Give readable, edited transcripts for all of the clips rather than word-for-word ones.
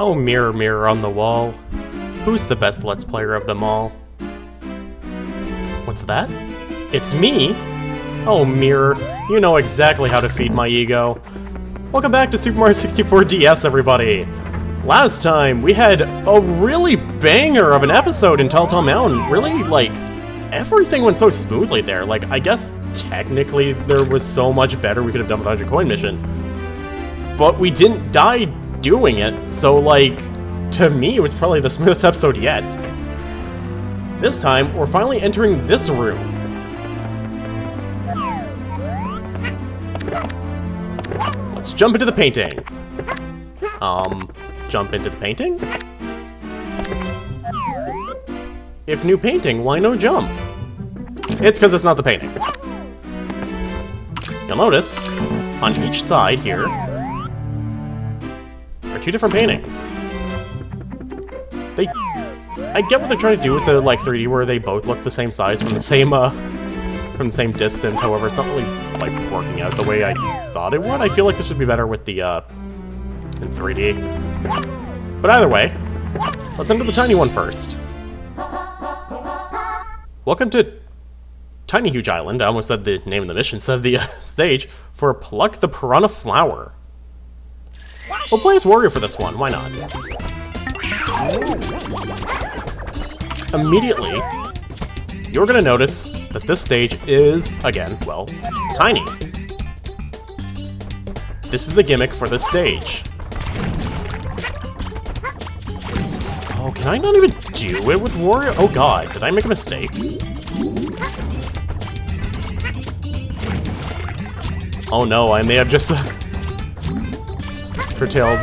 Oh, mirror, mirror on the wall, who's the best Let's Player of them all? What's that? It's me? Oh, mirror, you know exactly how to feed my ego. Welcome back to Super Mario 64 DS, everybody! Last time, we had a really banger of an episode in Telltale Mountain. Really, like, everything went so smoothly there. Like, I guess technically there was so much better we could have done with the 100 coin mission. But we didn't die doing it, so, like, to me, it was probably the smoothest episode yet. This time, we're finally entering this room. Let's jump into the painting. Jump into the painting? If new painting, why no jump? It's because it's not the painting. You'll notice, on each side here, are two different paintings. I get what they're trying to do with the, like, 3D, where they both look the same size from the same distance. However, it's not really, like, working out the way I thought it would. I feel like this would be better with the, in 3D. But either way, let's enter the tiny one first. Welcome to Tiny Huge Island. I almost said the name of the mission, said the stage, for Pluck the Piranha Flower. We'll play as Wario for this one, why not? Immediately, you're gonna notice that this stage is, again, well, tiny. This is the gimmick for this stage. Oh, can I not even do it with Wario? Oh god, did I make a mistake? Oh no, I may have just curtailed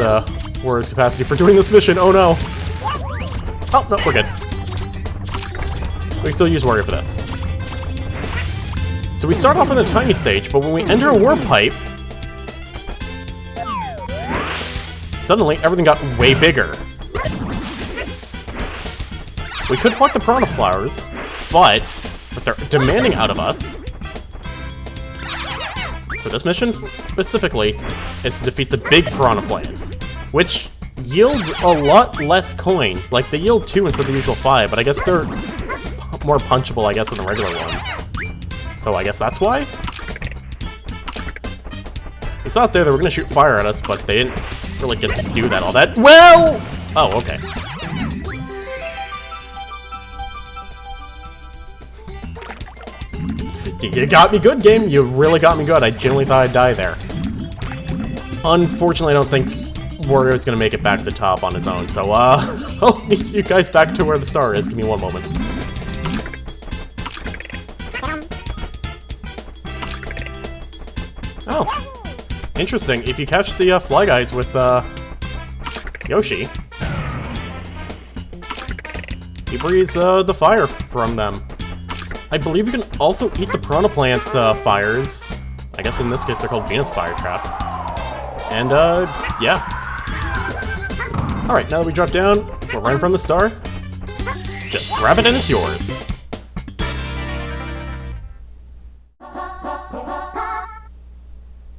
Wario's capacity for doing this mission, oh no! Oh, no, we're good. We can still use Wario for this. So we start off on the tiny stage, but when we enter a warp pipe, suddenly everything got way bigger. We could pluck the piranha flowers, but what they're demanding out of us, for this mission specifically, is to defeat the big piranha plants, which yield a lot less coins. Like, they yield 2 instead of the usual 5, but I guess they're more punchable, I guess, than the regular ones. So I guess that's why? We saw it there, they were gonna shoot fire at us, but they didn't really get to do that all that well! Oh, okay. You got me good, game. You really got me good. I genuinely thought I'd die there. Unfortunately, I don't think Wario's gonna make it back to the top on his own, so, I'll meet you guys back to where the star is. Give me one moment. Oh. Interesting. If you catch the, Fly Guys with, Yoshi, he breathes, the fire from them. I believe you can also eat the Piranha Plant's, fires. I guess in this case they're called Venus Fire Traps. And, yeah. Alright, now that we drop down, we're right from the star. Just grab it and it's yours.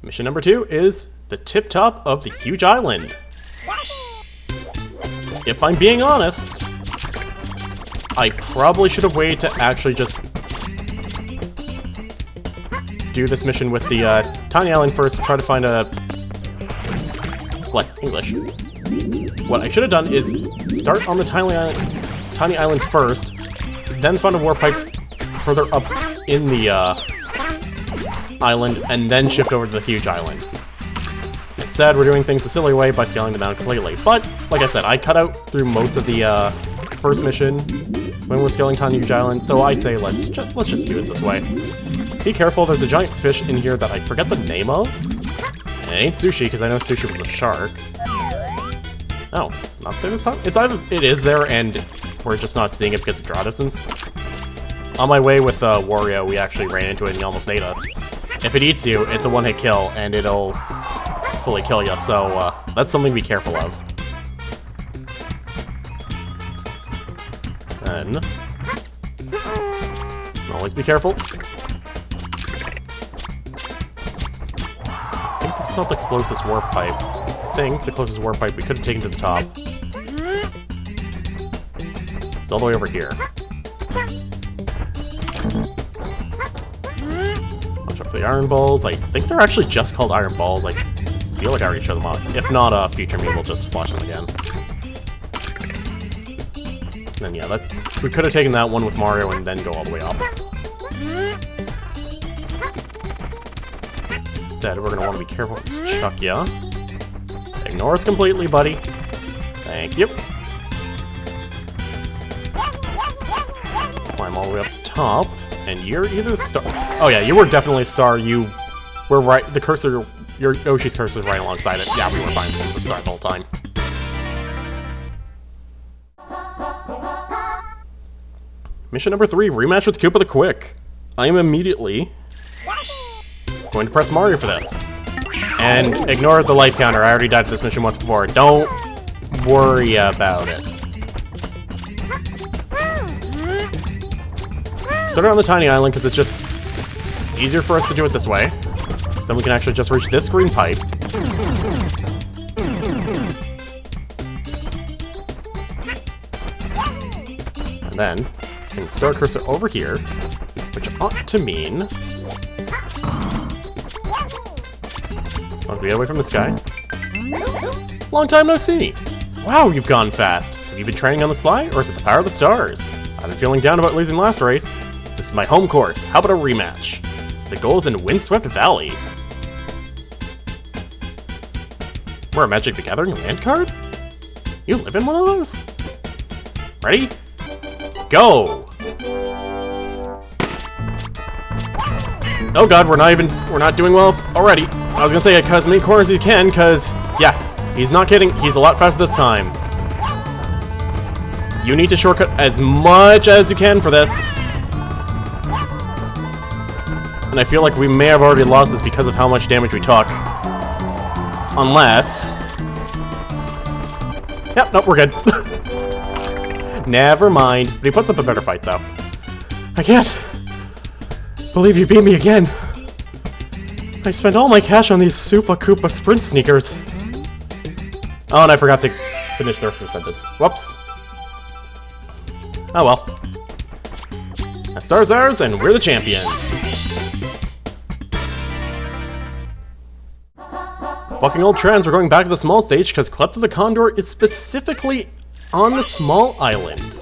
Mission number 2 is the tip top of the huge island. If I'm being honest, I probably should have waited to actually just do this mission with the tiny island first to try to find a... What? English. What I should have done is start on the tiny island first, then find a warp pipe further up in the island, and then shift over to the huge island. Instead, we're doing things the silly way by scaling the mountain completely. But, like I said, I cut out through most of the first mission when we're scaling Tiny Huge Island, so I say let's just do it this way. Be careful, there's a giant fish in here that I forget the name of. It ain't Sushi, because I know Sushi was a shark. Oh, it's not there this time? It's either it is there, and we're just not seeing it because of draw distance. On my way with Wario, we actually ran into it and he almost ate us. If it eats you, it's a one-hit kill, and it'll fully kill you, so that's something to be careful of. Then... always be careful. I think this is not the closest warp pipe. I think the closest warp pipe we could have taken to the top is all the way over here. Watch out for the iron balls. I think they're actually just called iron balls. I feel like I already showed them off. If not, future me will just flash them again. And then yeah, we could have taken that one with Mario and then go all the way up. Instead, we're going to want to be careful with this Chuckya. Ignore us completely, buddy. Thank you. Climb all the way up top, and you're either the star. Oh yeah, you were definitely a star. You were right. The cursor, your Yoshi's cursor, is right alongside it. Yeah, we were fine. This was the star the whole time. Mission number 3: rematch with Koopa the Quick. I am immediately going to press Mario for this. And ignore the life counter. I already died to this mission once before. Don't worry about it. Started on the tiny island because it's just easier for us to do it this way. So then we can actually just reach this green pipe. And then sing the star cursor over here, which ought to mean be away from the sky. Long time no see. Wow, you've gone fast. Have you been training on the sly, or is it the power of the stars? I've been feeling down about losing last race. This is my home course. How about a rematch? The goal is in Windswept Valley. We're a Magic the Gathering land card? You live in one of those? Ready? Go! Oh god, we're not doing well already. I was gonna say cut as many corners as you can, cause yeah, he's not kidding. He's a lot faster this time. You need to shortcut as much as you can for this. And I feel like we may have already lost this because of how much damage we took. Unless... Yep, nope, we're good. Never mind. But he puts up a better fight, though. I can't believe you beat me again. I spent all my cash on these Super Koopa Sprint sneakers. Oh, and I forgot to finish the rest of the sentence. Whoops. Oh well. The star's ours, and we're the champions. Bucking old trends, we're going back to the small stage because Klepto the Condor is specifically on the small island.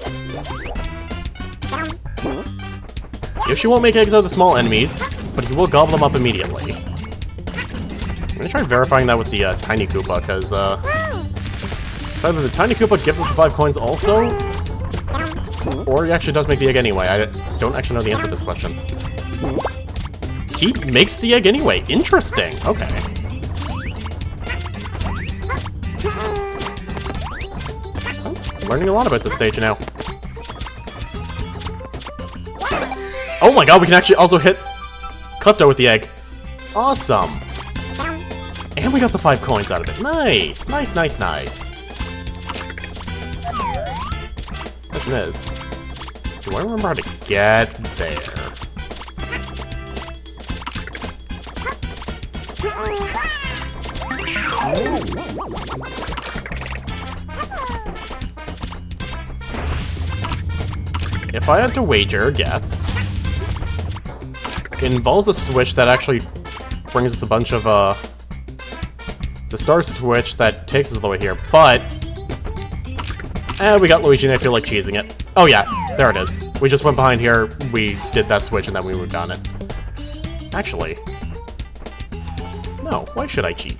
Yoshi won't make eggs out of the small enemies, but he will gobble them up immediately. I'm gonna try verifying that with the Tiny Koopa, because it's either the Tiny Koopa gives us the 5 coins also, or he actually does make the egg anyway. I don't actually know the answer to this question. He makes the egg anyway. Interesting. Okay. I'm learning a lot about this stage now. Oh my god, we can actually also hit Klepto with the egg. Awesome. And we got the 5 coins out of it. Nice, nice, nice, nice. Question is, do I remember how to get there? If I had to wager, guess, it involves a switch that actually brings us a bunch of, it's a star switch that takes us all the way here, but we got Luigi and I feel like cheesing it. Oh yeah, there it is. We just went behind here, we did that switch, and then we moved on it. Actually, no, why should I cheat?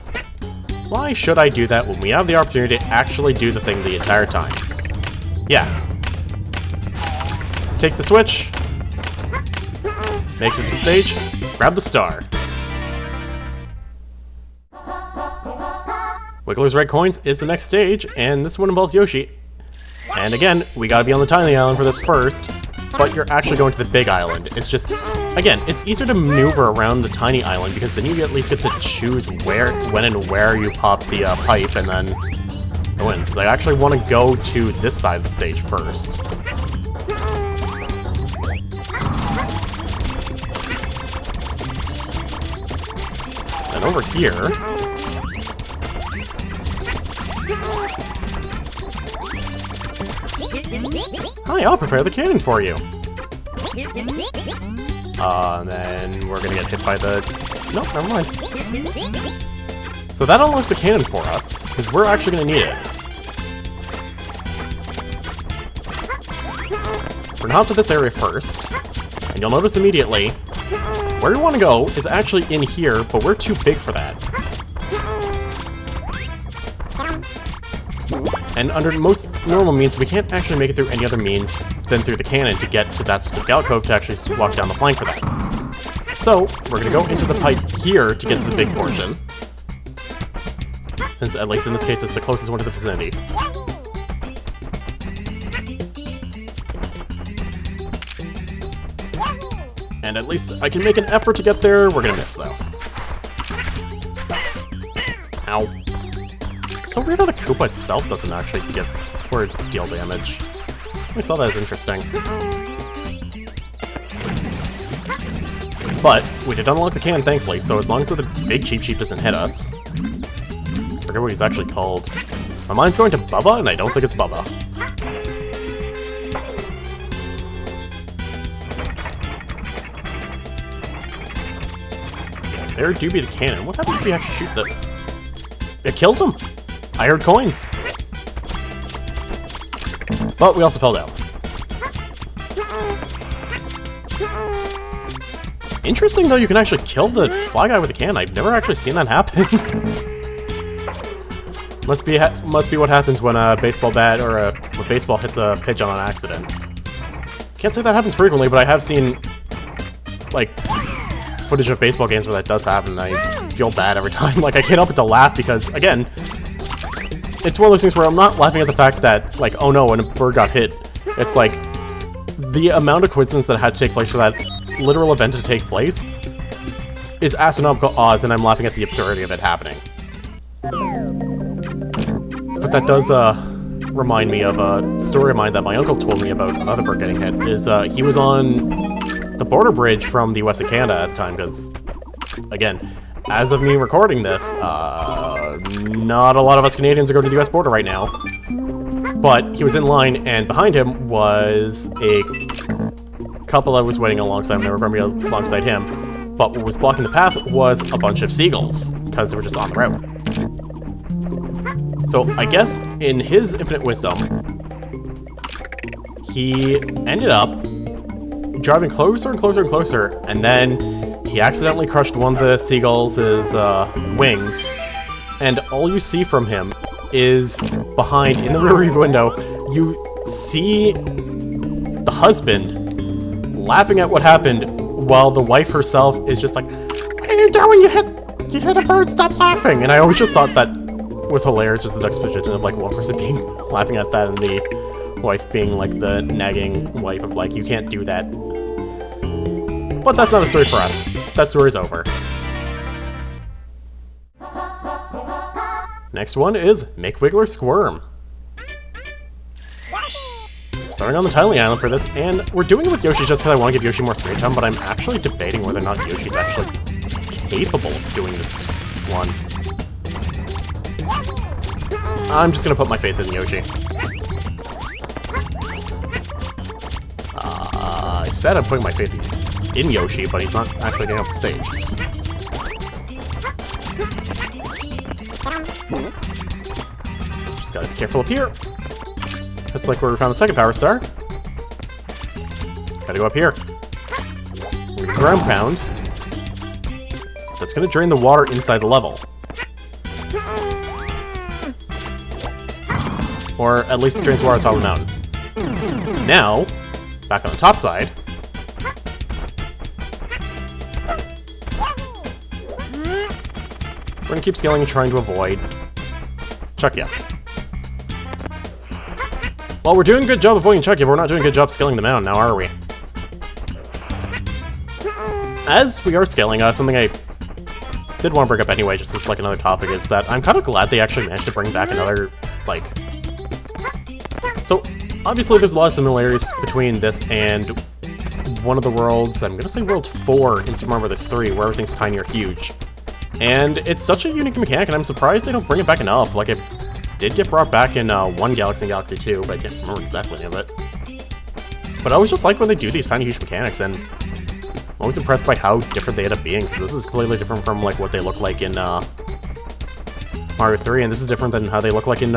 Why should I do that when we have the opportunity to actually do the thing the entire time? Yeah. Take the switch, make it to the stage, grab the star. Wiggler's Red Coins is the next stage, and this one involves Yoshi. And again, we gotta be on the tiny island for this first, but you're actually going to the big island. It's just, again, it's easier to maneuver around the tiny island because then you at least get to choose where, when and where you pop the pipe and then go in. Because I actually want to go to this side of the stage first. And over here, Hi, I'll prepare the cannon for you. And then we're gonna get hit by the... Nope, never mind. So that unlocks the cannon for us, because we're actually gonna need it. We're gonna hop to this area first, and you'll notice immediately, where we want to go is actually in here, but we're too big for that. And under most normal means, we can't actually make it through any other means than through the cannon to get to that specific alcove to actually walk down the flank for that. So, we're gonna go into the pipe here to get to the big portion. Since, at least in this case, it's the closest one to the vicinity. And at least I can make an effort to get there. We're gonna miss, though. Ow. So weird how the Koopa itself doesn't actually get or deal damage. I saw that as interesting. But we did unlock the cannon, thankfully, so as long as the big Cheep Cheep doesn't hit us. I forget what he's actually called. My mind's going to Bubba, and I don't think it's Bubba. Yeah, there do be the cannon. What happens if we actually shoot the... It kills him! I heard coins! But we also fell down. Interesting, though, you can actually kill the fly guy with a cannon. I've never actually seen that happen. must be what happens when a baseball bat or a baseball hits a pitch on accident. Can't say that happens frequently, but I have seen, like, footage of baseball games where that does happen, and I feel bad every time. Like, I can't help but to laugh because, again, it's one of those things where I'm not laughing at the fact that, like, oh no, when a bird got hit, it's like, the amount of coincidence that had to take place for that literal event to take place is astronomical odds, and I'm laughing at the absurdity of it happening. But that does, remind me of a story of mine that my uncle told me about another bird getting hit, is, he was on the border bridge from the US of Canada at the time, because, again, as of me recording this, not a lot of us Canadians are going to the US border right now. But he was in line, and behind him was a couple that was waiting alongside him. They were going to be alongside him. But what was blocking the path was a bunch of seagulls, because they were just on the route. So I guess, in his infinite wisdom, he ended up driving closer and closer and closer, and then he accidentally crushed one of the seagulls' wings, and all you see from him is behind, in the rearview window, you see the husband laughing at what happened, while the wife herself is just like, "What are you doing? You hit a bird, stop laughing!" And I always just thought that was hilarious, just the juxtaposition of, like, one person being laughing at that and the wife being, like, the nagging wife of, like, you can't do that. But that's not a story for us. That story's over. Next one is Make Wiggler Squirm. Starting on the Tiling Island for this, and we're doing it with Yoshi just because I want to give Yoshi more screen time, but I'm actually debating whether or not Yoshi's actually capable of doing this one. I'm just gonna put my faith in Yoshi. I said I'm putting my faith in Yoshi, but he's not actually getting off the stage. Just gotta be careful up here. That's like where we found the second power star. Gotta go up here. Ground pound. That's gonna drain the water inside the level. Or at least it drains water on top of the mountain. Now, back on the top side. We're gonna keep scaling and trying to avoid Chuckya. Well, we're doing a good job avoiding Chuckya, but we're not doing a good job scaling the mountain now, are we? As we are scaling, something I did want to bring up anyway, just as like another topic, is that I'm kind of glad they actually managed to bring back another, like... So, obviously there's a lot of similarities between this and one of the worlds, I'm gonna say World 4 in Super Mario Bros. 3, where everything's tiny or huge. And it's such a unique mechanic, and I'm surprised they don't bring it back enough. Like, did get brought back in one Galaxy and Galaxy 2, but I can't remember exactly any of it. But I always just like when they do these tiny huge mechanics, and I'm always impressed by how different they end up being, because this is completely different from like what they look like in Mario 3, and this is different than how they look like in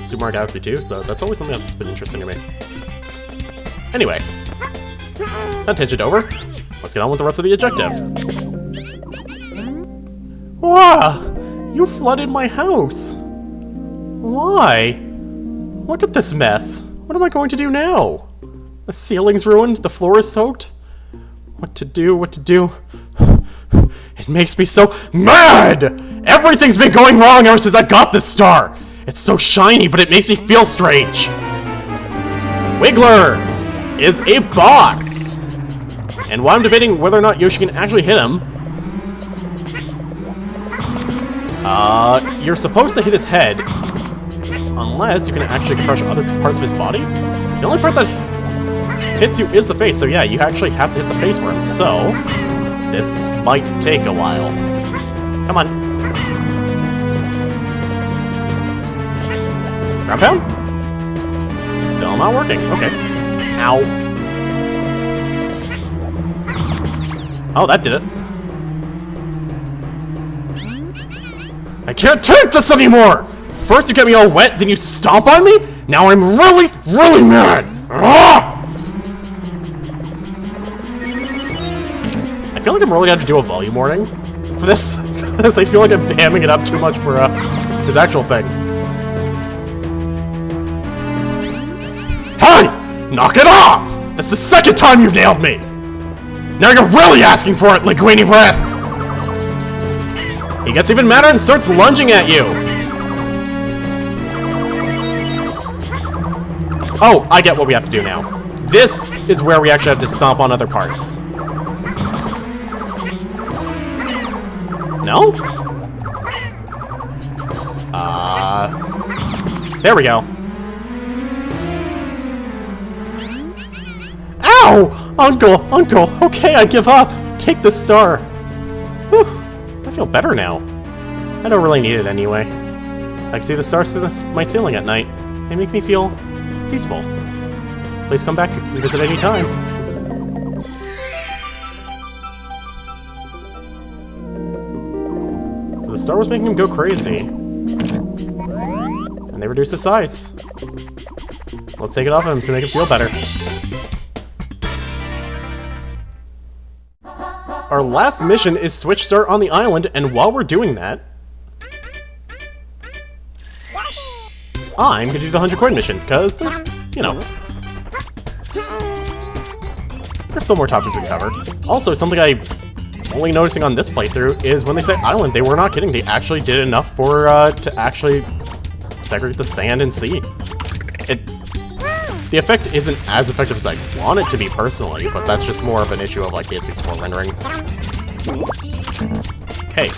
Super Mario Galaxy 2, so that's always something that's been interesting to me. Anyway, that tangent over. Let's get on with the rest of the objective. Wow! You flooded my house! Why? Look at this mess. What am I going to do now? The ceiling's ruined, the floor is soaked. What to do, what to do? It makes me so MAD! Everything's been going wrong ever since I got this star! It's so shiny, but it makes me feel strange. Wiggler is a boss! And while I'm debating whether or not Yoshi can actually hit him, you're supposed to hit his head, unless you can actually crush other parts of his body. The only part that hits you is the face, so yeah, you actually have to hit the face for him, so this might take a while. Come on. Ground pound? Still not working. Okay. Ow. Oh, that did it. I can't take this anymore! First you get me all wet, then you stomp on me? Now I'm really, really mad! Ah! I feel like I'm really gonna have to do a volume warning for this, because I feel like I'm hamming it up too much for his actual thing. Hey! Knock it off! That's the second time you've nailed me! Now you're really asking for it, Linguini Breath! He gets even madder and starts lunging at you! Oh, I get what we have to do now. This is where we actually have to stomp on other parts. No? There we go. Ow! Uncle, okay, I give up. Take the star. Whew, I feel better now. I don't really need it anyway. I can see the stars through my ceiling at night. They make me feel peaceful. Please come back and visit any time. So the star was making him go crazy. And they reduced his size. Let's take it off him to make him feel better. Our last mission is Switch Star on the island, and while we're doing that, I'm gonna do the 100 coin mission, because there's, you know, there's still more topics we can cover. Also, something I'm only noticing on this playthrough is when they say island, they were not kidding. They actually did enough for, to actually segregate the sand and sea. The effect isn't as effective as I want it to be personally, but that's just more of an issue of like the N64 rendering. Okay.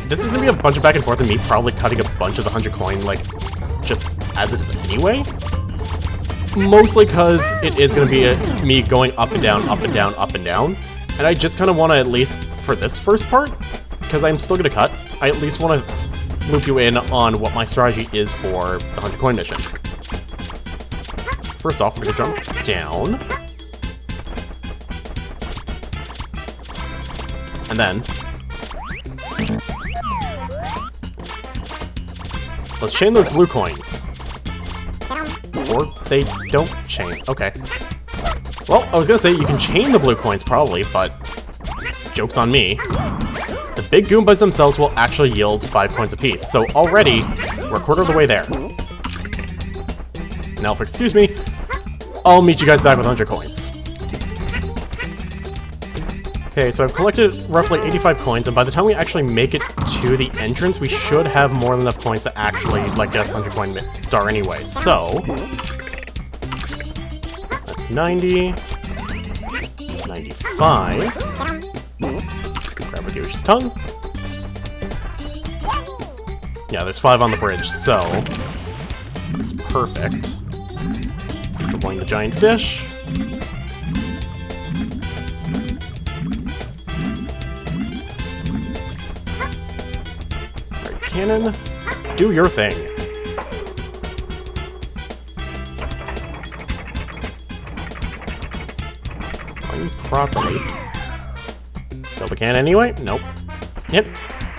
This is gonna be a bunch of back and forth and me probably cutting a bunch of the 100 coin, like, just as it is anyway. Mostly because it is gonna be me going up and down, up and down, up and down. And I just kind of want to, at least for this first part, because I'm still gonna cut, I at least want to loop you in on what my strategy is for the 100 coin mission. First off, we're gonna jump down. And then let's chain those blue coins. Or they don't chain. Okay. Well, I was gonna say you can chain the blue coins probably, but joke's on me. The big Goombas themselves will actually yield 5 coins apiece. So already, we're a quarter of the way there. Now, if you excuse me, I'll meet you guys back with 100 coins. Okay, so I've collected roughly 85 coins, and by the time we actually make it to the entrance, we should have more than enough coins to actually, like, get us 100 coin star anyway. So that's 90, 95. Grab with Yoshi's tongue. Yeah, there's 5 on the bridge, so it's perfect. Deploying the giant fish. Cannon. do your thing. Playing properly. Kill the can anyway? Nope. Yep.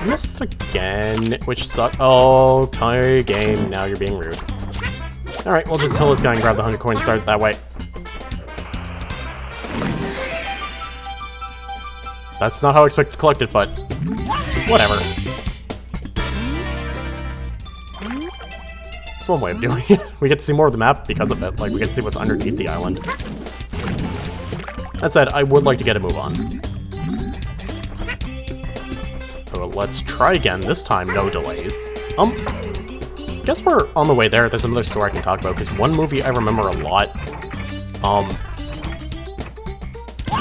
Missed again, which sucks. Oh, tie game. Now you're being rude. Alright, we'll just kill this guy and grab the 100 coins, start that way. That's not how I expected to collect it, but whatever. That's one way of doing it. We get to see more of the map because of it. Like, we get to see what's underneath the island. That said, I would like to get a move on. So let's try again. This time, no delays. Guess we're on the way there. There's another story I can talk about, because one movie I remember a lot.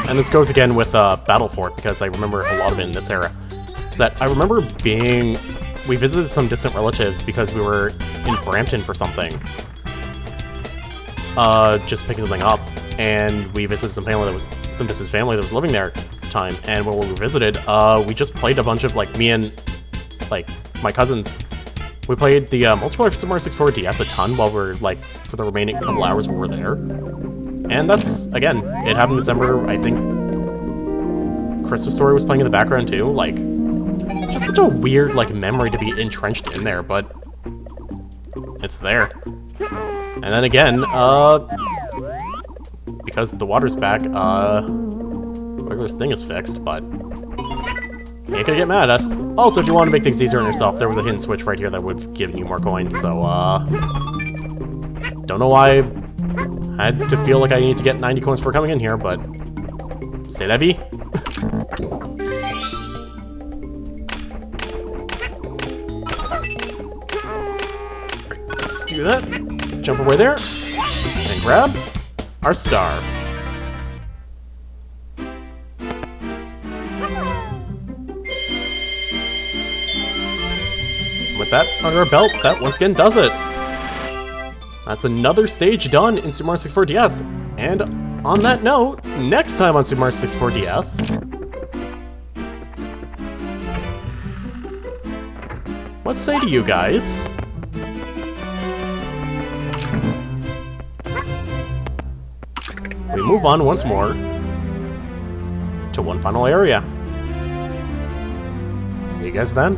And this goes again with Battle Fort, because I remember a lot of it in this era. Is that I remember we visited some distant relatives because we were in Brampton for something. Just picking something up, and we visited some distant family that was living there at the time. And when we visited, we just played a bunch of, like, me and, like, my cousins. We played the multiplayer for Super Mario 64 DS a ton while we were, like, for the remaining couple hours we were there. And that's, again, it happened in December. I think Christmas Story was playing in the background too. Like, just such a weird, like, memory to be entrenched in there, but it's there. And then again, because the water's back, Regular's thing is fixed, but you ain't gonna get mad at us. Also, if you want to make things easier on yourself, there was a hidden switch right here that would have given you more coins, so, don't know why I had to feel like I need to get 90 coins for coming in here, but c'est la vie. Let's do that. Jump away there and grab our star. With that under our belt, that once again does it. That's another stage done in Super Mario 64 DS. And on that note, next time on Super Mario 64 DS, what say to you guys? We move on once more to one final area. See you guys then.